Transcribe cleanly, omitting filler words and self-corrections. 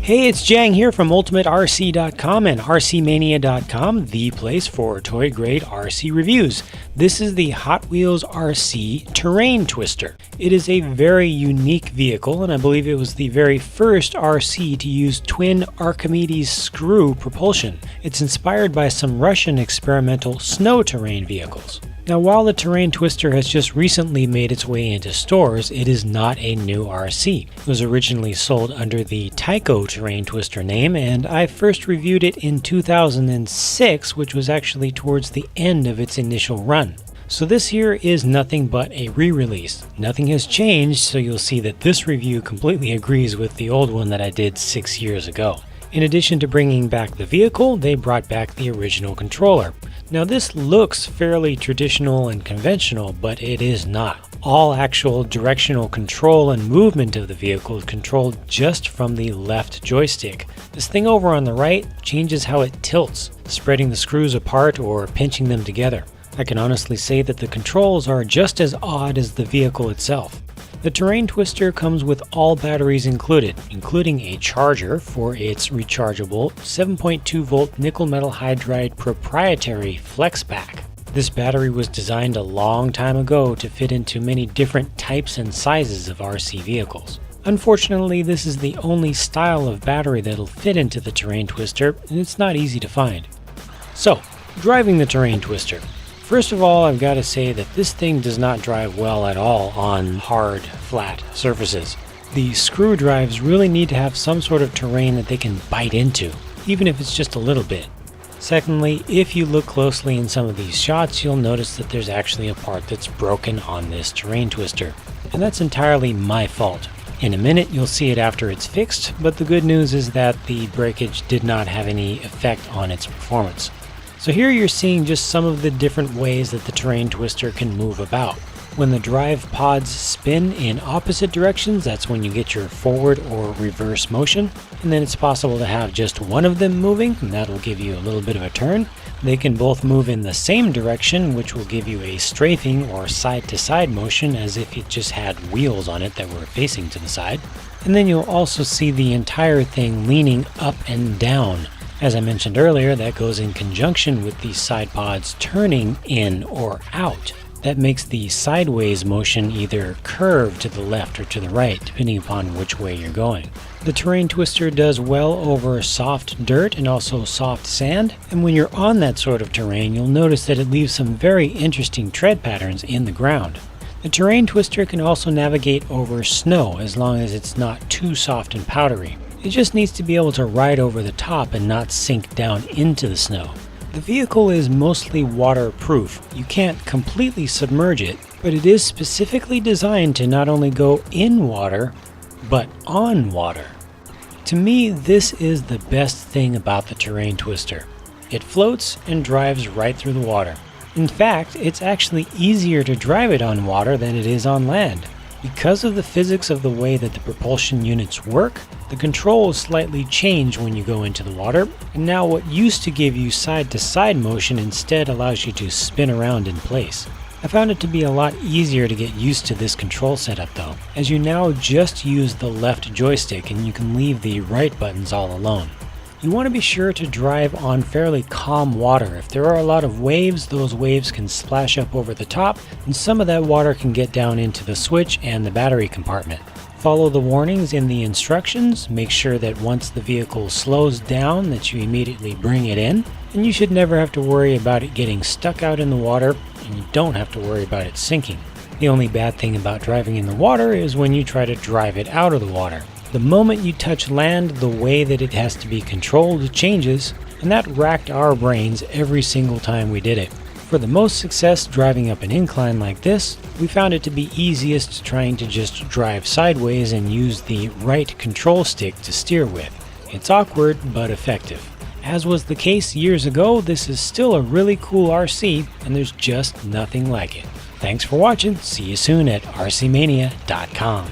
Hey, it's Jang here from UltimateRC.com and RCmania.com, the place for toy-grade RC reviews. This is the Hot Wheels RC Terrain Twister. It is a very unique vehicle, and I believe it was the very first RC to use twin Archimedes screw propulsion. It's inspired by some Russian experimental snow terrain vehicles. Now, while the Terrain Twister has just recently made its way into stores, it is not a new RC. It was originally sold under the Tyco Terrain Twister name, and I first reviewed it in 2006, which was actually towards the end of its initial run. So this here is nothing but a re-release. Nothing has changed, so you'll see that this review completely agrees with the old one that I did 6 years ago. In addition to bringing back the vehicle, they brought back the original controller. Now this looks fairly traditional and conventional, but it is not. All actual directional control and movement of the vehicle is controlled just from the left joystick. This thing over on the right changes how it tilts, spreading the screws apart or pinching them together. I can honestly say that the controls are just as odd as the vehicle itself. The Terrain Twister comes with all batteries included, including a charger for its rechargeable 7.2 volt nickel metal hydride proprietary flex pack. This battery was designed a long time ago to fit into many different types and sizes of RC vehicles. Unfortunately, this is the only style of battery that'll fit into the Terrain Twister, and it's not easy to find. So, driving the Terrain Twister. First of all, I've got to say that this thing does not drive well at all on hard, flat surfaces. The screw drives really need to have some sort of terrain that they can bite into, even if it's just a little bit. Secondly, if you look closely in some of these shots, you'll notice that there's actually a part that's broken on this Terrain Twister, and that's entirely my fault. In a minute, you'll see it after it's fixed, but the good news is that the breakage did not have any effect on its performance. So here you're seeing just some of the different ways that the Terrain Twister can move about. When the drive pods spin in opposite directions, that's when you get your forward or reverse motion. And then it's possible to have just one of them moving, and that'll give you a little bit of a turn. They can both move in the same direction, which will give you a strafing or side-to-side motion as if it just had wheels on it that were facing to the side. And then you'll also see the entire thing leaning up and down. As I mentioned earlier, that goes in conjunction with the side pods turning in or out. That makes the sideways motion either curve to the left or to the right, depending upon which way you're going. The Terrain Twister does well over soft dirt and also soft sand, and when you're on that sort of terrain, you'll notice that it leaves some very interesting tread patterns in the ground. The Terrain Twister can also navigate over snow as long as it's not too soft and powdery. It just needs to be able to ride over the top and not sink down into the snow. The vehicle is mostly waterproof. You can't completely submerge it, but it is specifically designed to not only go in water, but on water. To me, this is the best thing about the Terrain Twister. It floats and drives right through the water. In fact, it's actually easier to drive it on water than it is on land. Because of the physics of the way that the propulsion units work, the controls slightly change when you go into the water, and now what used to give you side-to-side motion instead allows you to spin around in place. I found it to be a lot easier to get used to this control setup though, as you now just use the left joystick and you can leave the right buttons all alone. You want to be sure to drive on fairly calm water. If there are a lot of waves, those waves can splash up over the top, and some of that water can get down into the switch and the battery compartment. Follow the warnings in the instructions. Make sure that once the vehicle slows down that you immediately bring it in, and you should never have to worry about it getting stuck out in the water, and you don't have to worry about it sinking. The only bad thing about driving in the water is when you try to drive it out of the water. The moment you touch land, the way that it has to be controlled changes, and that racked our brains every single time we did it. For the most success driving up an incline like this, we found it to be easiest trying to just drive sideways and use the right control stick to steer with. It's awkward, but effective. As was the case years ago, this is still a really cool RC, and there's just nothing like it. Thanks for watching. See you soon at RCmania.com.